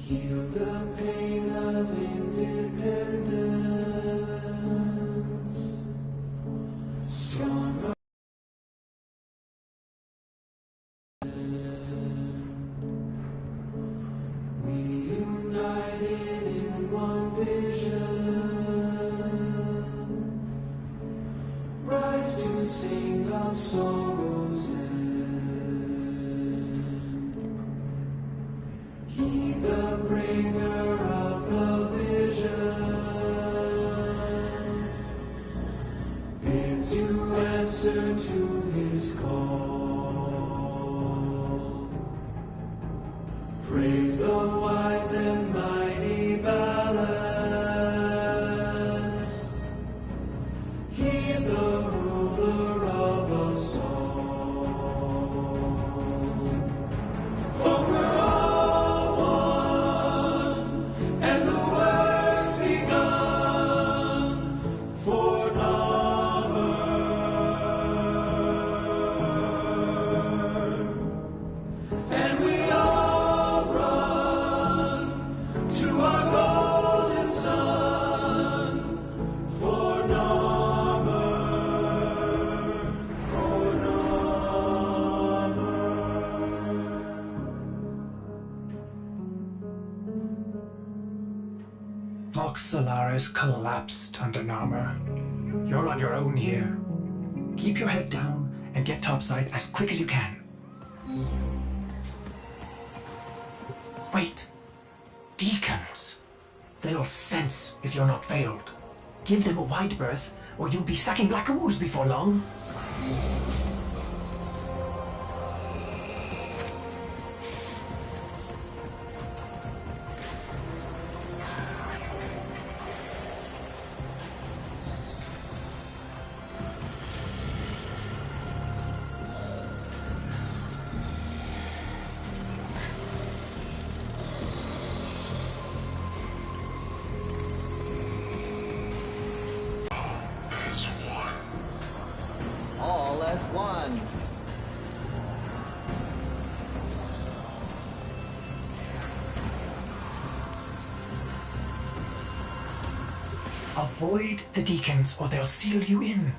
Heal the pain of independence. Stronger. We united in one vision. Rise to sing of sorrow's end. He the bringer of the vision bids you answer to his call. Praise the wise and mighty ballast. Heed the ruler of us all. For we're Vox Solaris collapsed under Narmer. You're on your own here. Keep your head down and get topside as quick as you can. Wait. Deacons. They'll sense if you're not veiled. Give them a wide berth, or you'll be sacking black ooze before long. All as one. Avoid the deacons or they'll seal you in.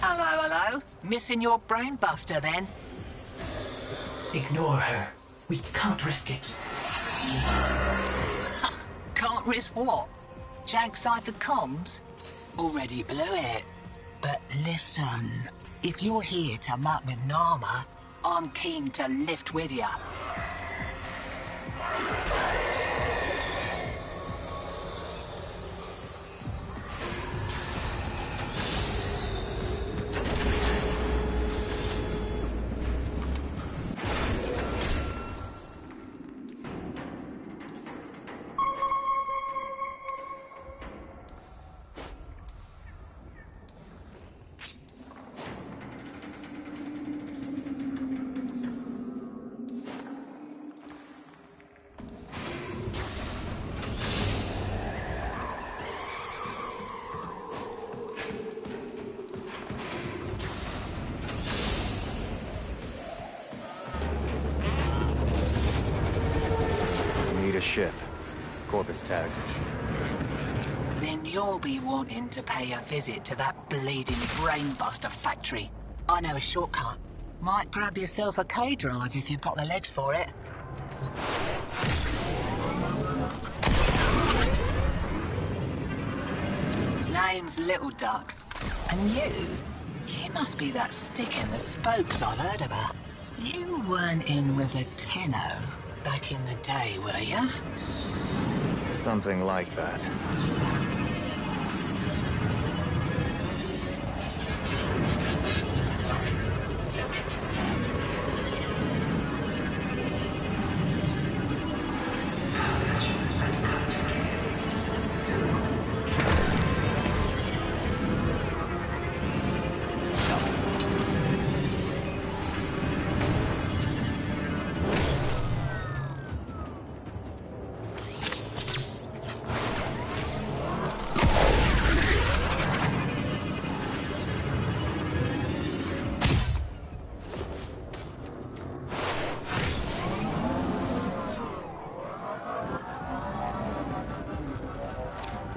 Hello. Missing your brain buster, then? Ignore her. We can't risk it. Can't risk what? Jag cipher comms? Already blew it. But listen, if you're here to muck with Nama, I'm keen to lift with you. Need a ship. Corpus tags. Then you'll be wanting to pay a visit to that bleeding brainbuster factory. I know a shortcut. Might grab yourself a K-drive if you've got the legs for it. Name's Little Duck. And you must be that stick in the spokes I've heard about. You weren't in with a tenno back in the day, were you? Something like that.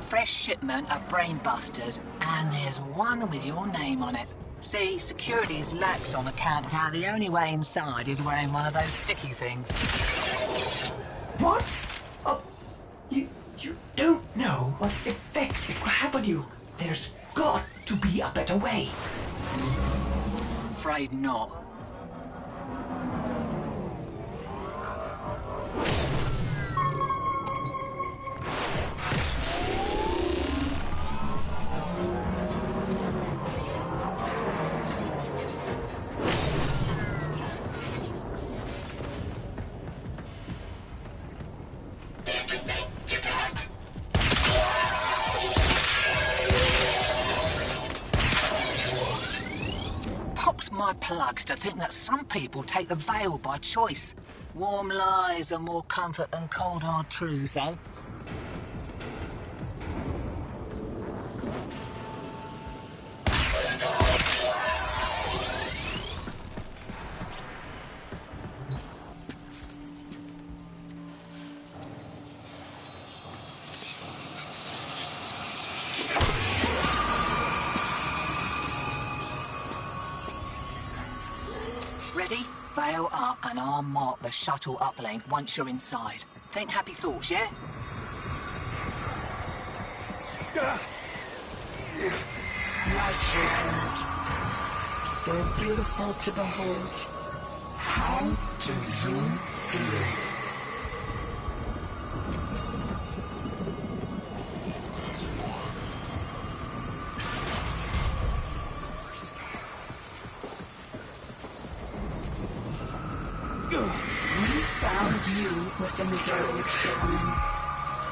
Fresh shipment of brainbusters, and there's one with your name on it. See, security's lax on account of how the only way inside is wearing one of those sticky things. What? Oh, you don't know what effect it will have on you. There's got to be a better way. Afraid not. Pops my plugs to think that some people take the veil by choice. Warm lies are more comfort than cold hard truths, eh? Ready? Veil up and I'll mark the shuttle uplink once you're inside. Think happy thoughts, yeah? My child, so beautiful to behold. How do you feel? We found you within the Derelict Shaman.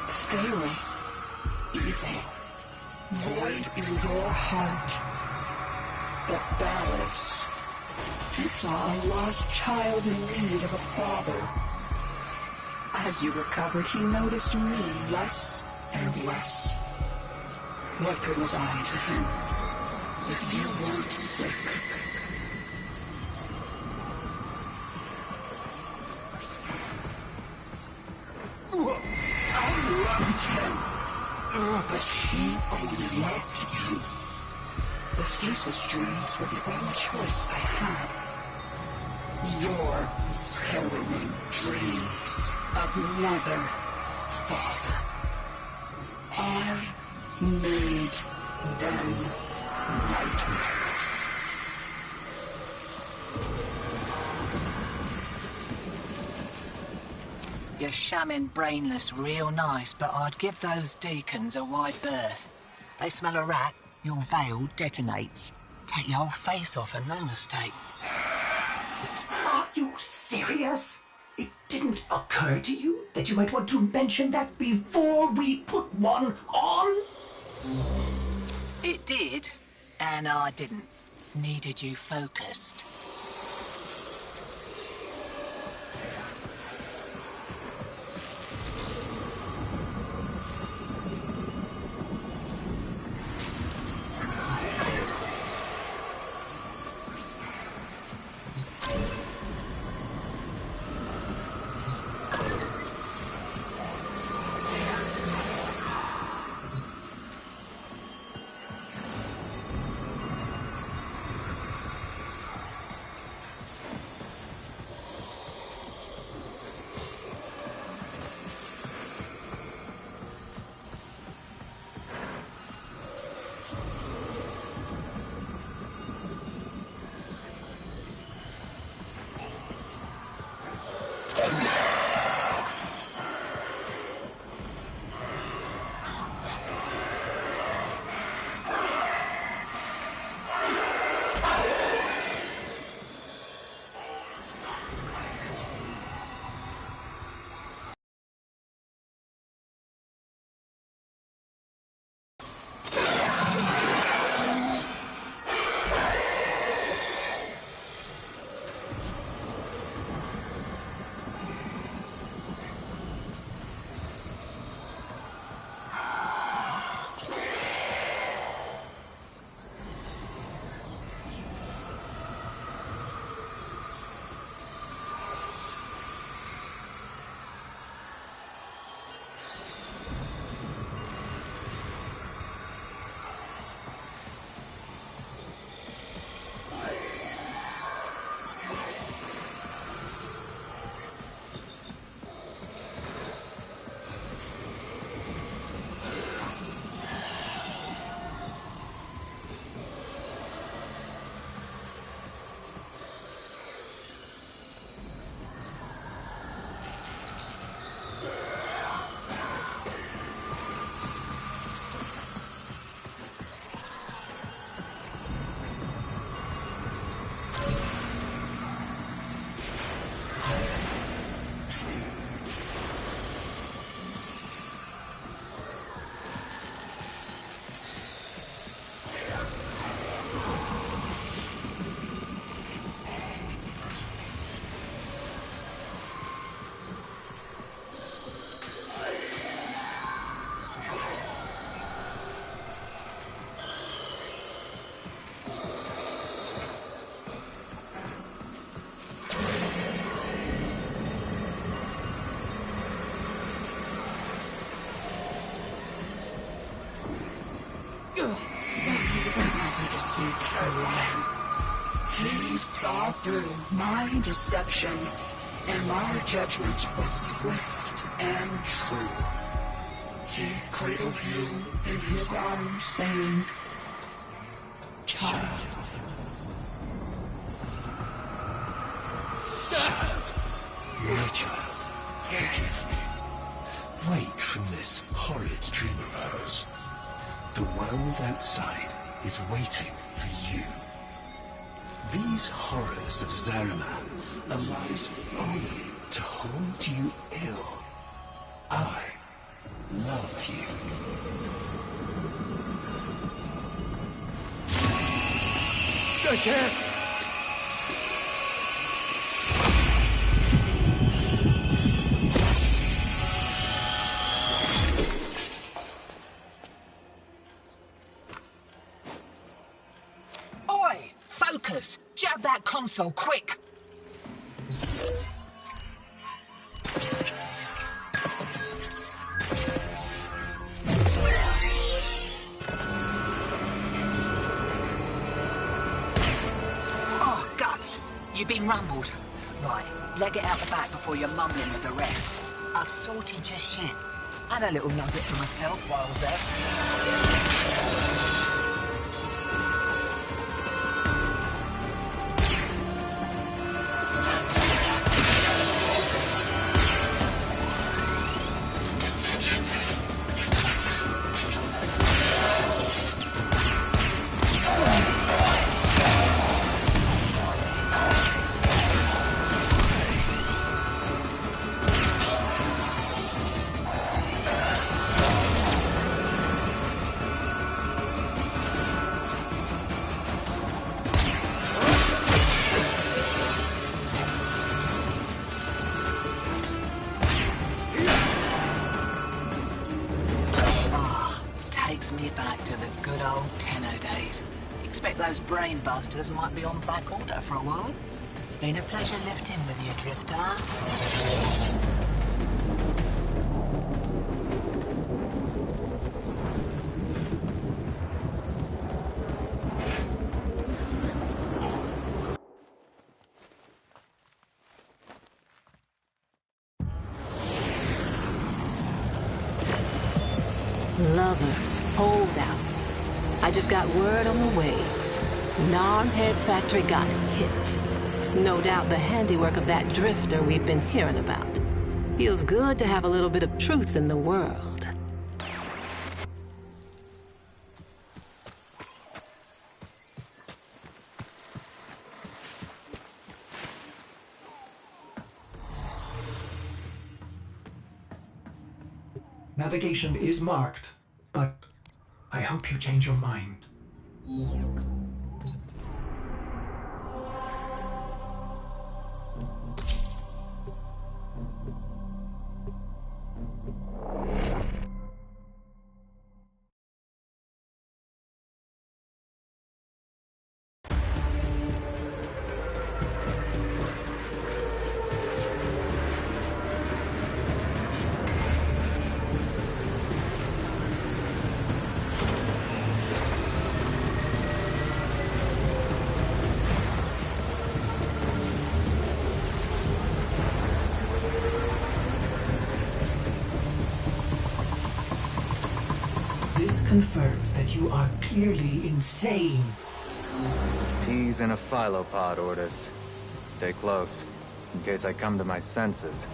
Failing. Evil. Void in your heart. But Ballas, he saw a lost child in need of a father. As you recovered, he noticed me less and less. What good was I to him? If you weren't sick. I loved him, but he only loved you. The stasis dreams were the only choice I had. Your harrowing dreams of mother, father. I made them nightmares. You're shamming brainless real nice, but I'd give those deacons a wide berth. They smell a rat, your veil detonates. Take your whole face off and no mistake. Are you serious? It didn't occur to you that you might want to mention that before we put one on? It did, and I didn't. Needed you focused. He saw through my deception, and my judgment was swift and true. He cradled you in his arms, saying, "Child." My child, forgive me. Wake from this horrid dream of hers. The world outside is waiting for you. These horrors of Zariman arise only to hold you ill. I love you. Go, Kev! Oi! Focus! Jab that console, quick! Oh, guts! You've been rumbled. Right, leg it out the back before you're mumbling with the rest. I've sorted your shit. And a little nugget for myself while I was there. old tenor days. Expect those brain busters might be on back order for a while. Been a pleasure lifting with you, Drifter. Lovers, holdouts. I just got word on the wave. Gnarhead Factory got hit. No doubt the handiwork of that drifter we've been hearing about. Feels good to have a little bit of truth in the world. Navigation is marked, but I hope you change your mind. This confirms that you are clearly insane. Peas in a phylopod, Ordis. Stay close, in case I come to my senses.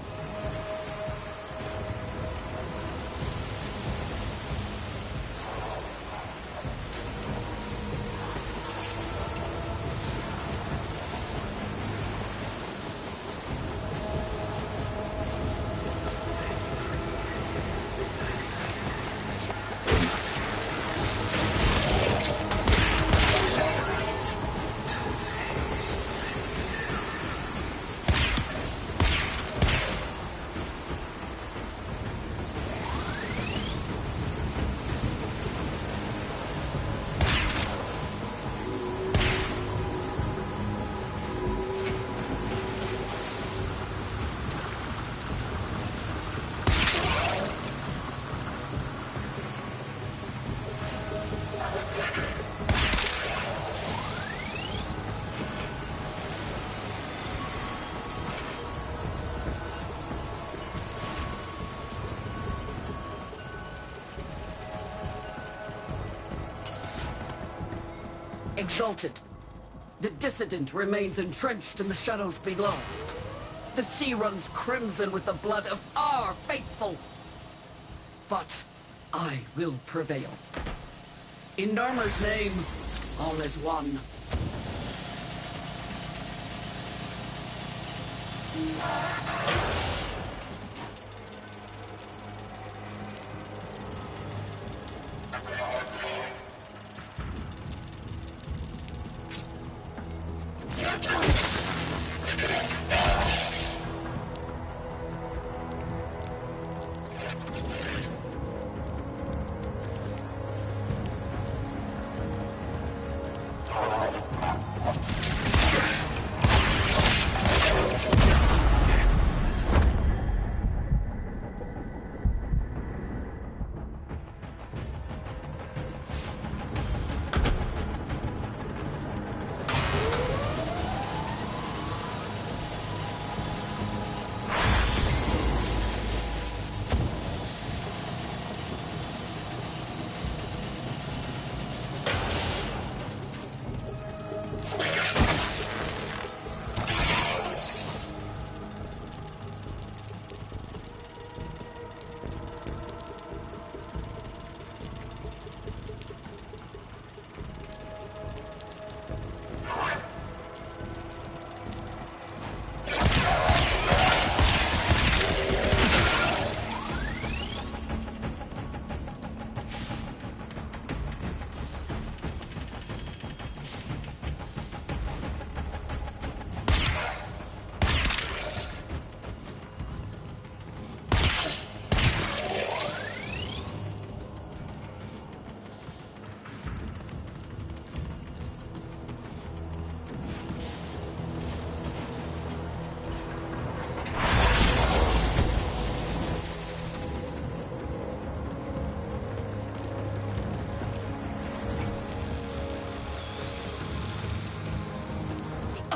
Exalted. The dissident remains entrenched in the shadows below. The sea runs crimson with the blood of our faithful. But I will prevail. In Narmer's name, all is one.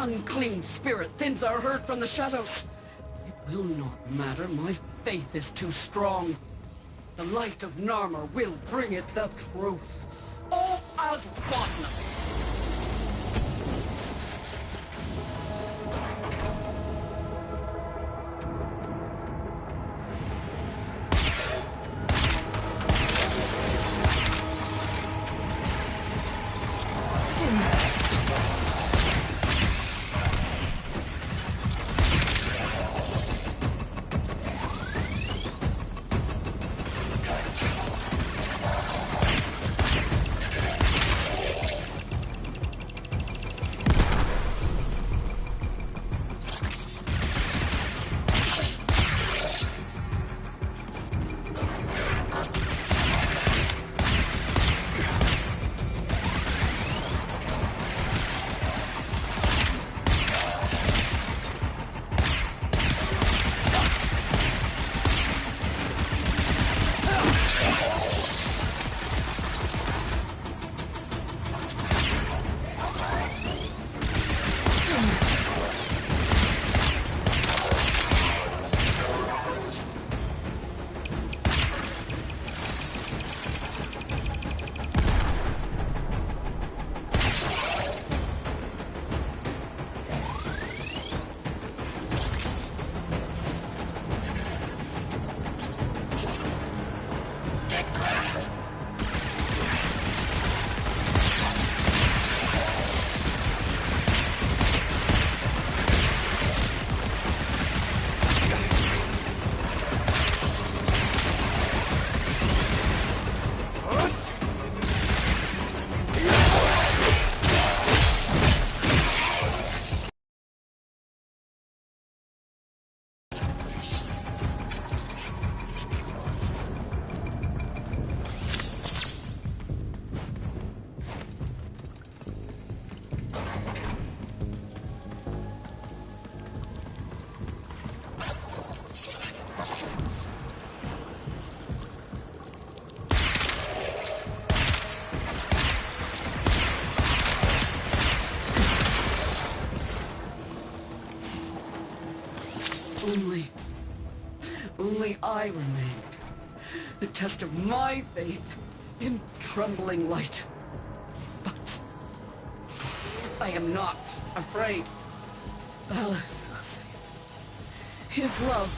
unclean spirit thins our herd from the shadows. It will not matter. My faith is too strong. The light of Narmer will bring it the truth. All as one. Only I remain. The test of my faith in trembling light. But I am not afraid. Alice, his love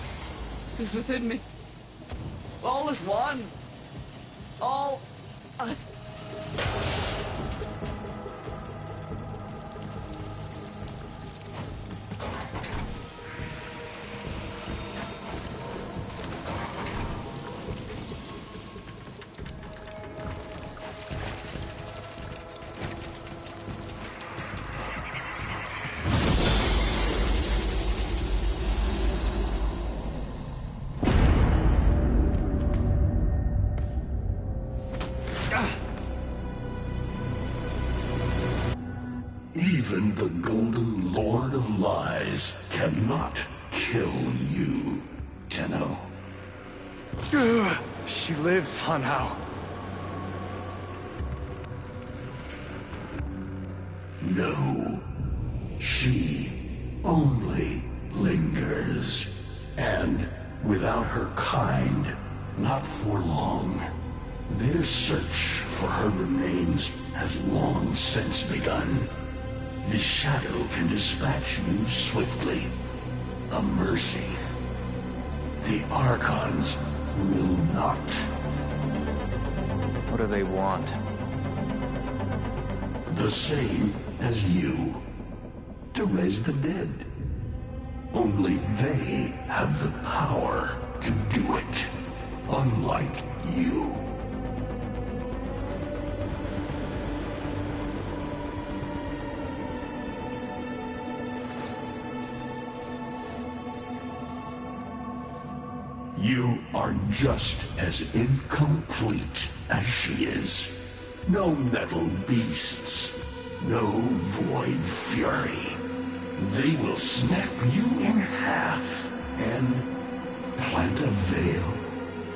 is within me. All is one. All us. Even the Golden Lord of Lies cannot kill you, Tenno. She lives, Hanao. No. She only lingers. And without her kind, not for long. Their search for her remains has long since begun. The shadow can dispatch you swiftly. A mercy. The Archons will not. What do they want? The same as you. To raise the dead. Only they have the power to do it. Unlike you. You are just as incomplete as she is. No metal beasts, no void fury. They will snap you in half and plant a veil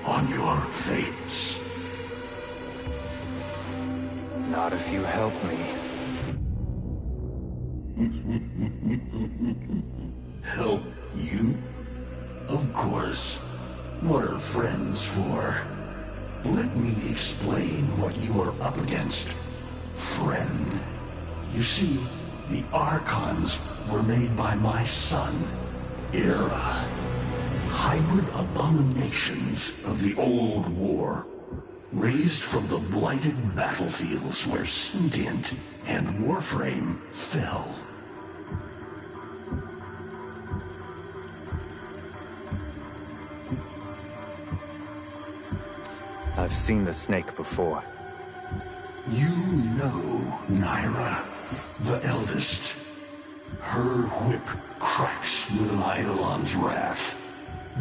on your face. Not if you help me. Help you? Of course. What are friends for? Let me explain what you are up against, friend. You see, the Archons were made by my son, Era. Hybrid abominations of the old war, raised from the blighted battlefields where Sentient and Warframe fell. I've seen the snake before. You know Naira, the eldest. Her whip cracks with an Eidolon's wrath.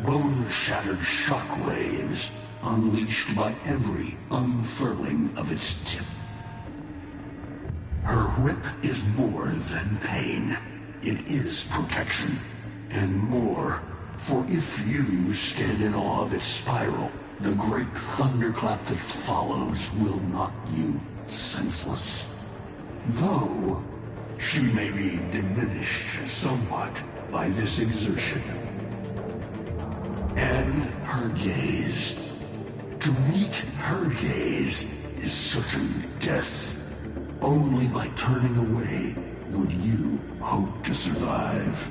Bone-shattered shockwaves unleashed by every unfurling of its tip. Her whip is more than pain. It is protection. And more, for if you stand in awe of its spiral, the great thunderclap that follows will knock you senseless. Though, she may be diminished somewhat by this exertion. And her gaze. To meet her gaze is certain death. Only by turning away would you hope to survive.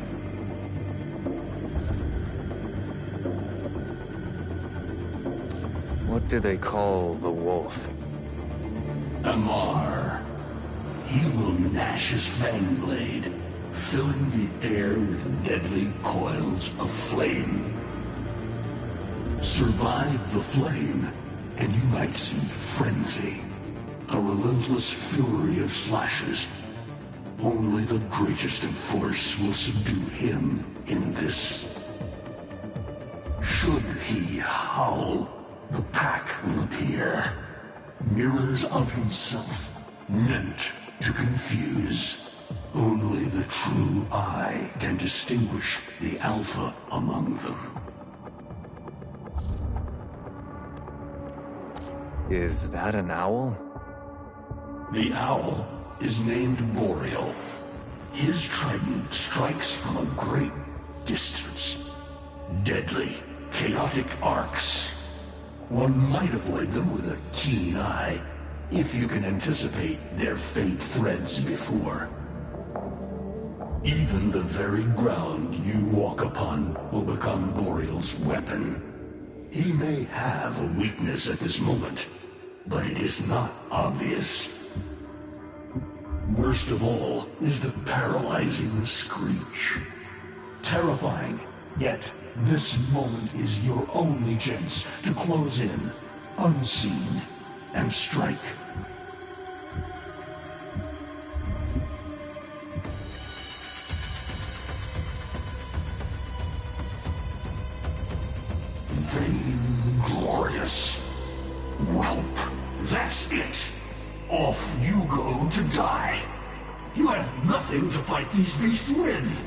What do they call the wolf? Amar. He will gnash his fang blade, filling the air with deadly coils of flame. Survive the flame, and you might see frenzy. A relentless fury of slashes. Only the greatest of force will subdue him in this. Should he howl, the pack will appear. Mirrors of himself, meant to confuse. Only the true eye can distinguish the alpha among them. Is that an owl? The owl is named Boreal. His trident strikes from a great distance. Deadly, chaotic arcs. One might avoid them with a keen eye, if you can anticipate their faint threads before. Even the very ground you walk upon will become Boreal's weapon. He may have a weakness at this moment, but it is not obvious. Worst of all is the paralyzing screech. Terrifying, yet this moment is your only chance to close in, unseen, and strike. Vainglorious. Whelp, that's it. Off you go to die. You have nothing to fight these beasts with.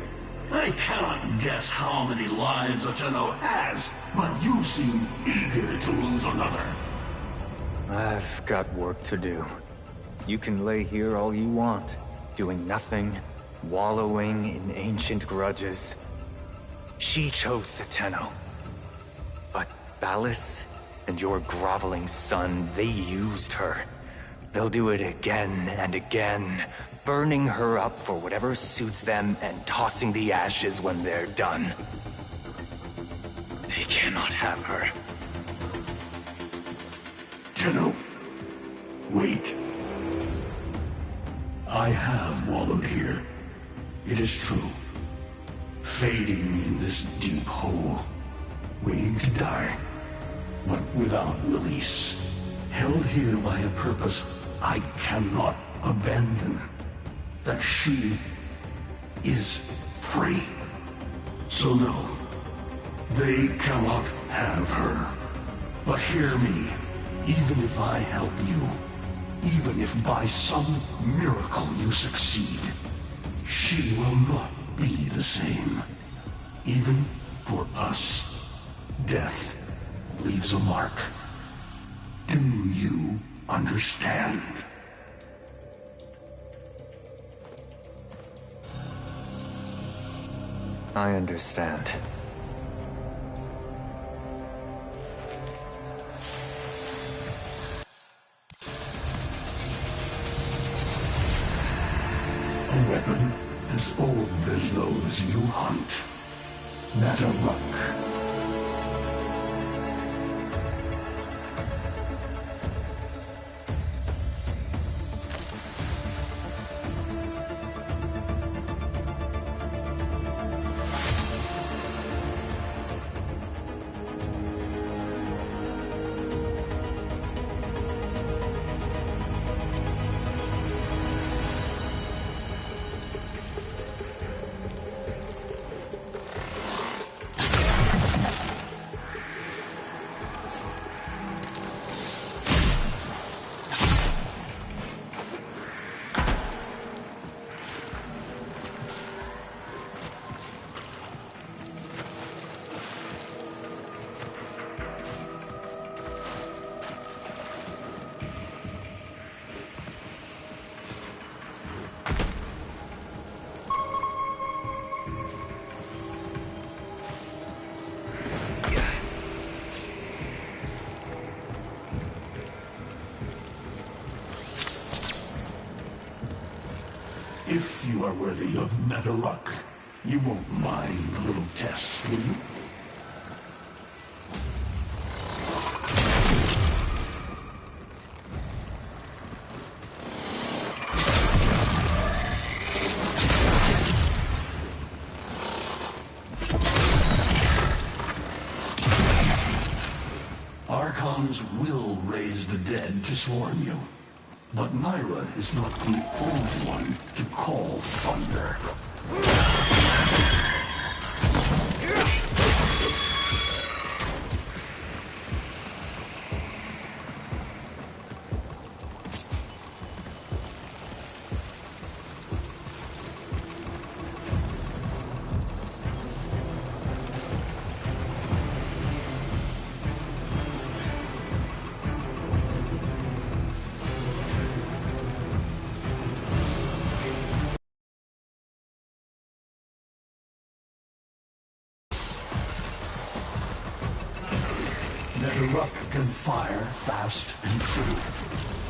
I cannot guess how many lives Ateno has, but you seem eager to lose another. I've got work to do. You can lay here all you want, doing nothing, wallowing in ancient grudges. She chose Ateno. But Ballas and your groveling son, they used her. They'll do it again and again, burning her up for whatever suits them and tossing the ashes when they're done. They cannot have her. Tenno, wait. I have wallowed here. It is true. Fading in this deep hole, waiting to die, but without release. Held here by a purpose I cannot abandon. That she is free. So no, they cannot have her. But hear me, even if I help you, even if by some miracle you succeed, she will not be the same. Even for us, death leaves a mark. Do you understand? I understand. A weapon as old as those you hunt. Mataruk. If you are worthy of Mataruk, you won't mind a little test, will you? Archons will raise the dead to swarm you. But Myra is not the only one to call thunder. Mataruk can fire fast and true,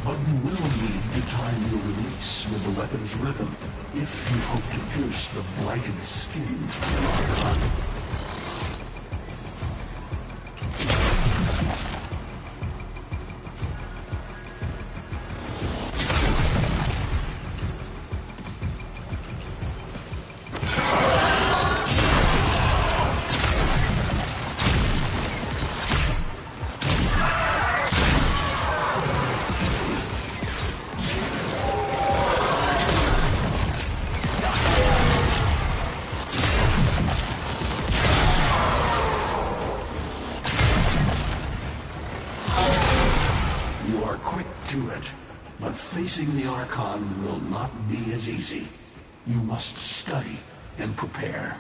but you will need to time your release with the weapon's rhythm if you hope to pierce the blighted skin of an Archon. You are quick to it, but facing the Archon will not be as easy. You must study and prepare.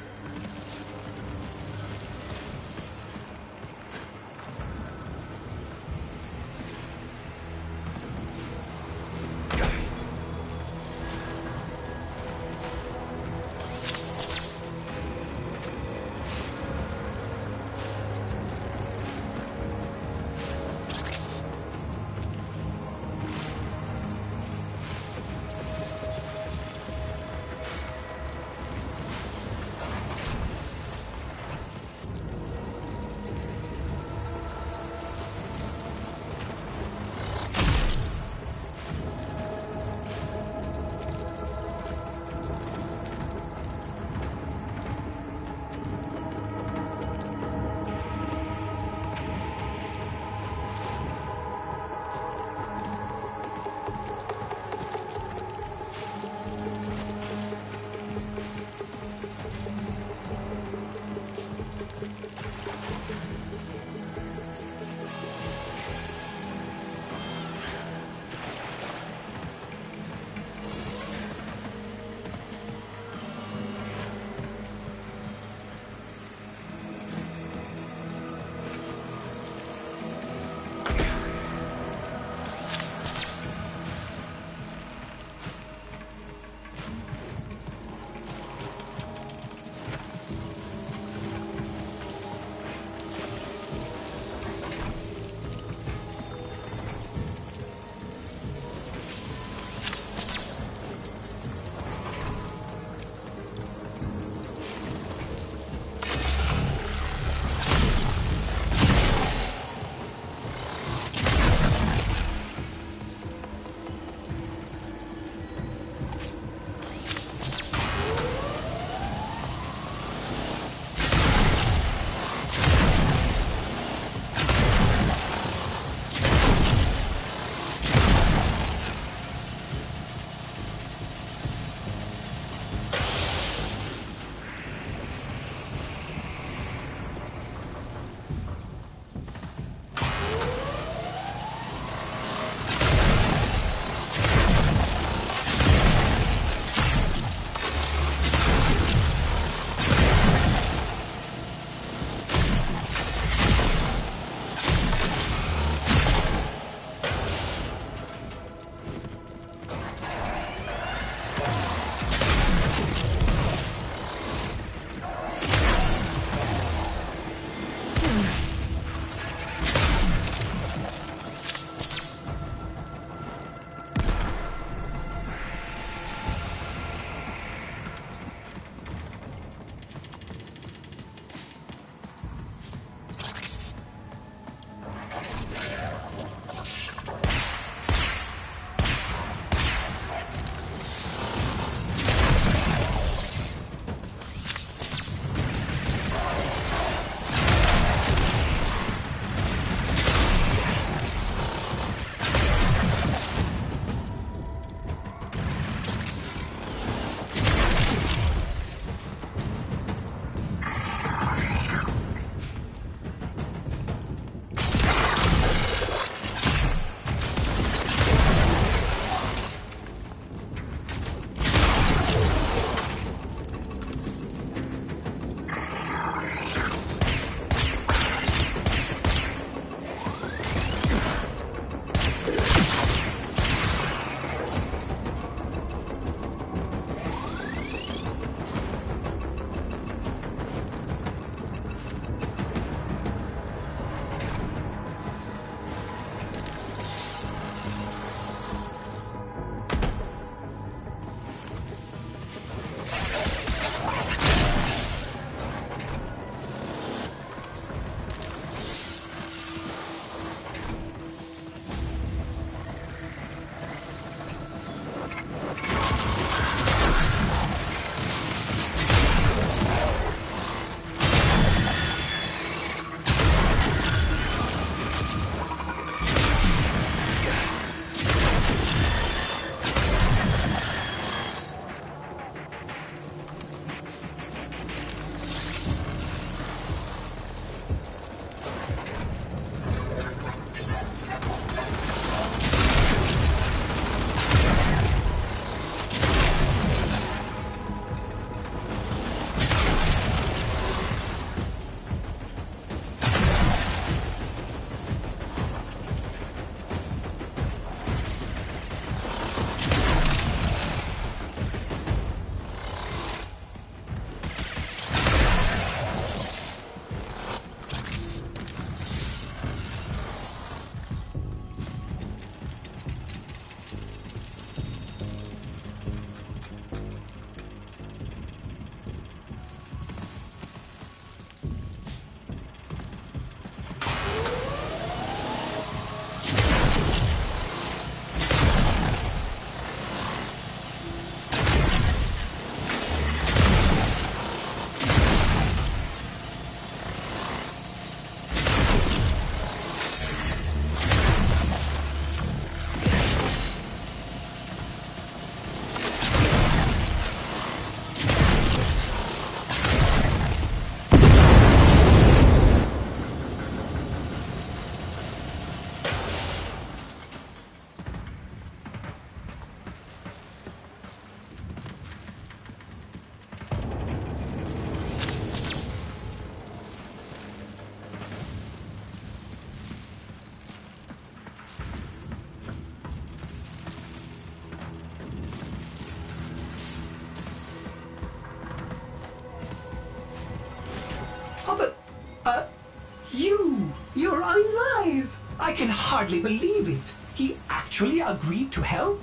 You're alive! I can hardly believe it. He actually agreed to help?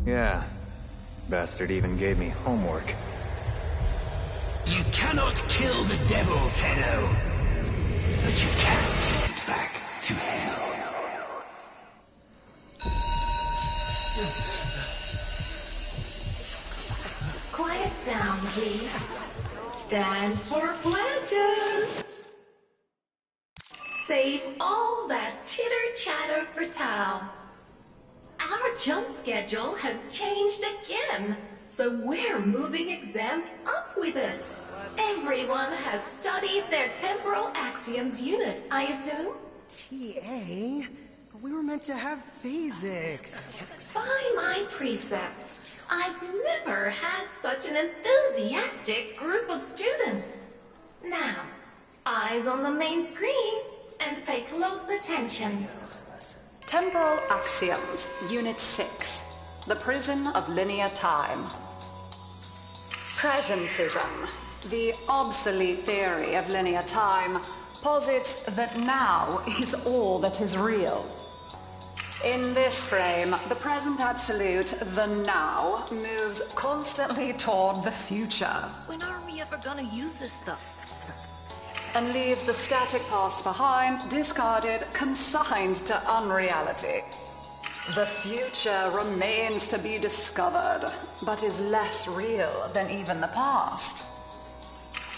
Yeah. Bastard even gave me homework. You cannot kill the devil, Tenno. But you can send it back to hell. Quiet down, please. Stand for pledges. Save all that chitter-chatter for Tao. Our jump schedule has changed again, so we're moving exams up with it. Everyone has studied their temporal axioms unit, I assume? TA? We were meant to have physics. By my precepts, I've never had such an enthusiastic group of students. Now, eyes on the main screen and pay close attention. Temporal Axioms, Unit 6. The Prison of Linear Time. Presentism, the obsolete theory of linear time, posits that now is all that is real. In this frame, the present absolute, the now, moves constantly toward the future. When are we ever gonna use this stuff? And leaves the static past behind, discarded, consigned to unreality. The future remains to be discovered, but is less real than even the past.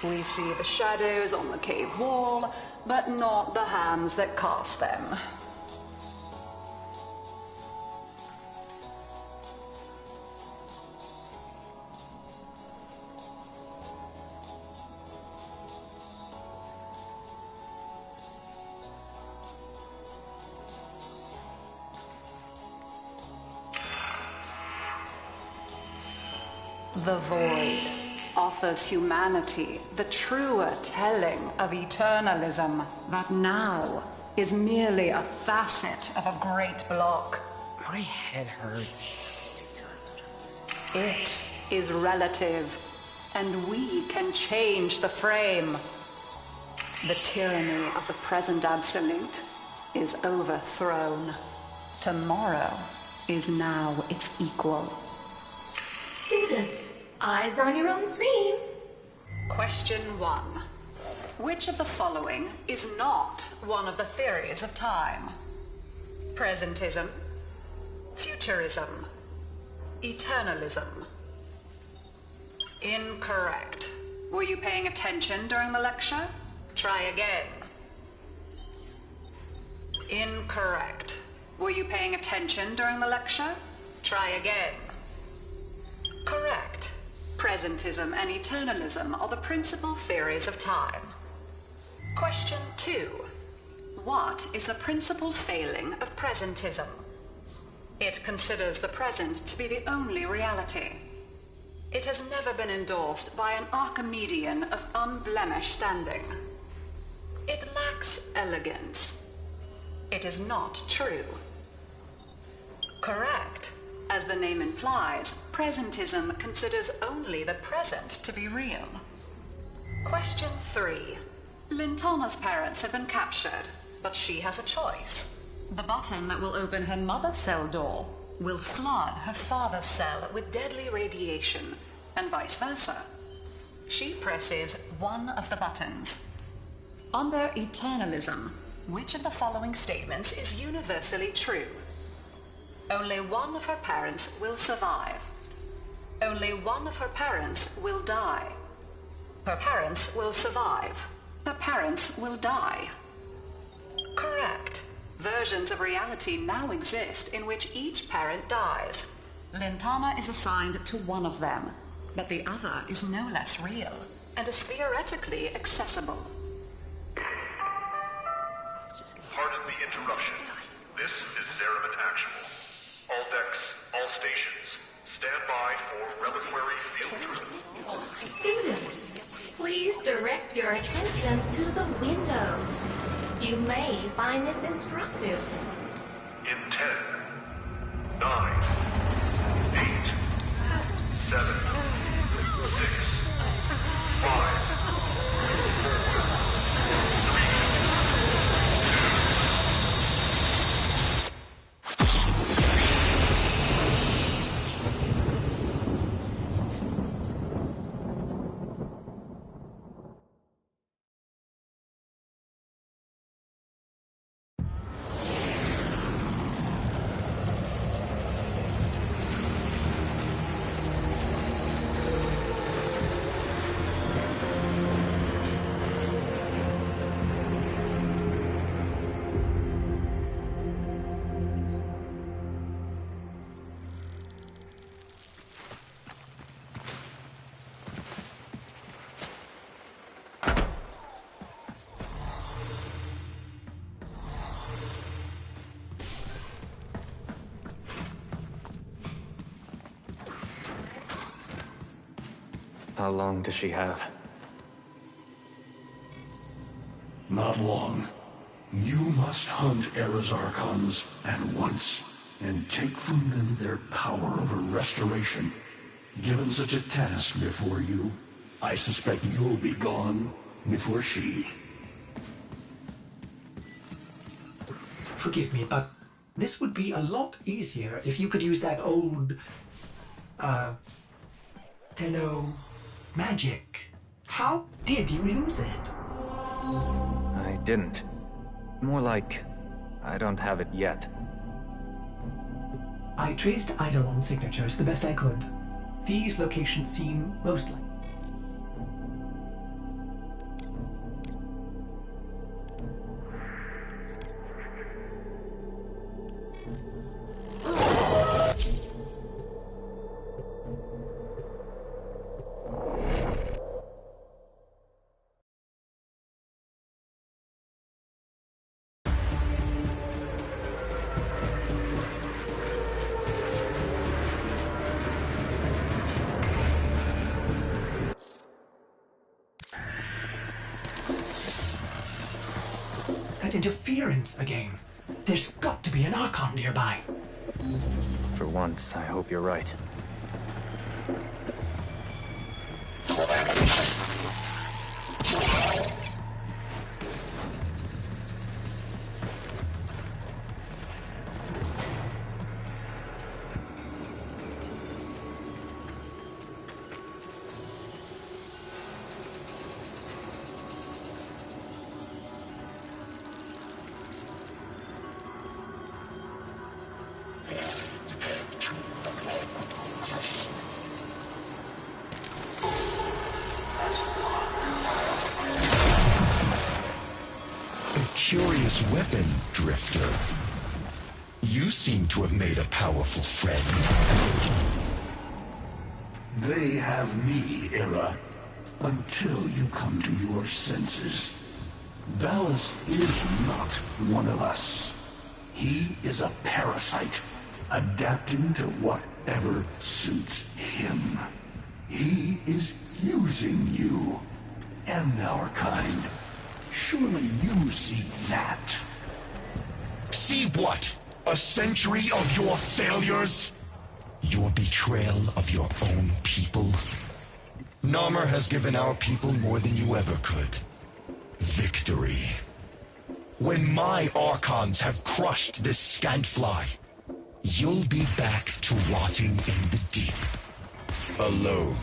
We see the shadows on the cave wall, but not the hands that cast them. The void offers humanity the truer telling of eternalism that now is merely a facet of a great block. My head hurts. It is relative, and we can change the frame. The tyranny of the present absolute is overthrown. Tomorrow is now its equal. Students, eyes on your own screen. Question 1. Which of the following is not one of the theories of time? Presentism, futurism, eternalism. Incorrect. Were you paying attention during the lecture? Try again. Incorrect. Were you paying attention during the lecture? Try again. Correct. Presentism and eternalism are the principal theories of time. Question 2. What is the principal failing of presentism? It considers the present to be the only reality. It has never been endorsed by an Archimedean of unblemished standing. It lacks elegance. It is not true. Correct. As the name implies, presentism considers only the present to be real. Question 3. Lintana's parents have been captured, but she has a choice. The button that will open her mother's cell door will flood her father's cell with deadly radiation, and vice versa. She presses one of the buttons. Under eternalism, which of the following statements is universally true? Only one of her parents will survive. Only one of her parents will die. Her parents will survive. Her parents will die. Correct. Versions of reality now exist in which each parent dies. Lintana is assigned to one of them, but the other is no less real and is theoretically accessible. Pardon the interruption. This is Zeraman Actual. All decks, all stations, stand by for reliquary field trip. Students, please direct your attention to the windows. You may find this instructive. In 10, 9, 8, 7, 6, 5, 4, How long does she have? Not long. You must hunt Era's Archons at once, and take from them their power over restoration. Given such a task before you, I suspect you'll be gone before she. Forgive me, but this would be a lot easier if you could use that old, fellow magic. How did you lose it? I didn't. More like, I don't have it yet. I traced Eidolon signatures the best I could. These locations seem most likely. Interference again. There's got to be an Archon nearby. For once, I hope you're right. Curious weapon, Drifter. You seem to have made a powerful friend. They have me, Era, until you come to your senses. Ballas is not one of us. He is a parasite, adapting to whatever suits him. He is using you, and our kind. Surely you see that. See what? A century of your failures? Your betrayal of your own people? Narmer has given our people more than you ever could. Victory. When my Archons have crushed this scantfly, you'll be back to rotting in the deep. Alone.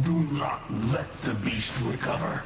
Do not let the beast recover.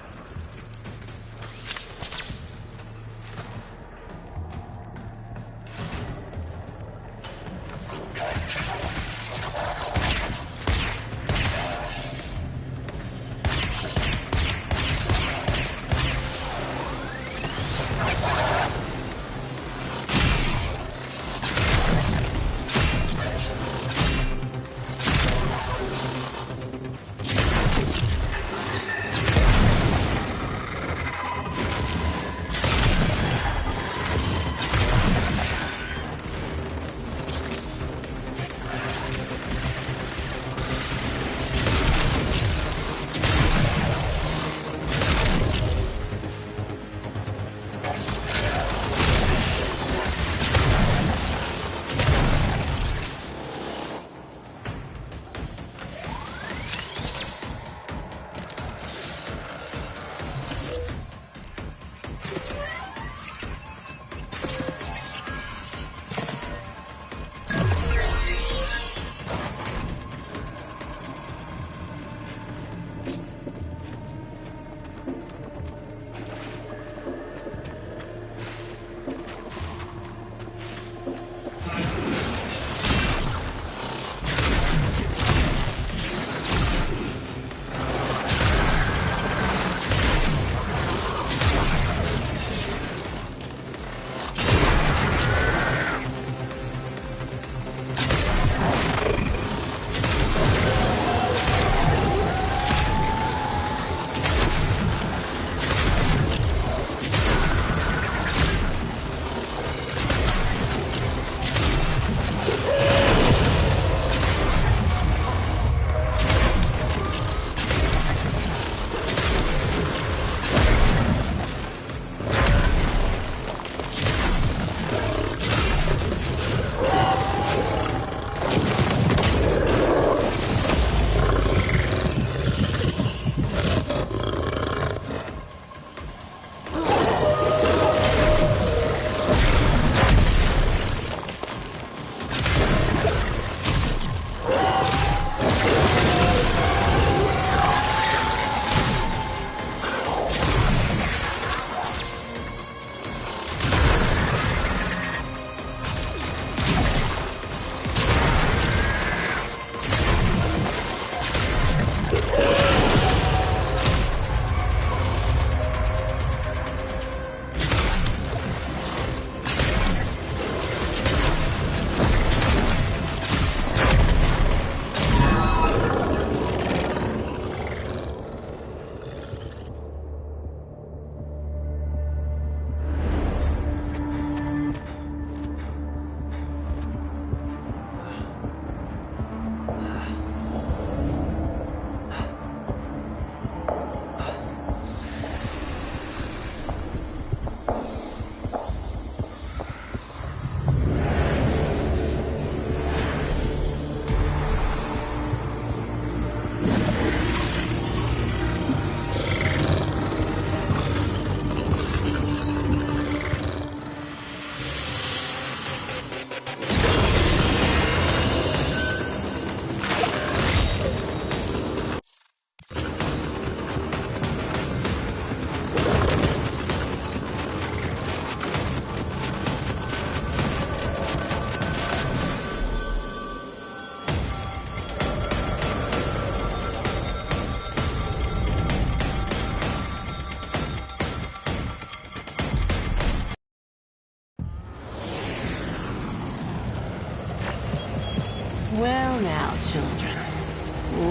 Well now, children.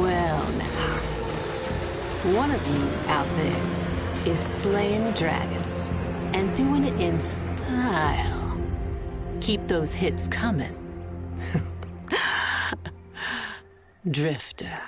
Well now. One of you out there is slaying dragons and doing it in style. Keep those hits coming. Drifter.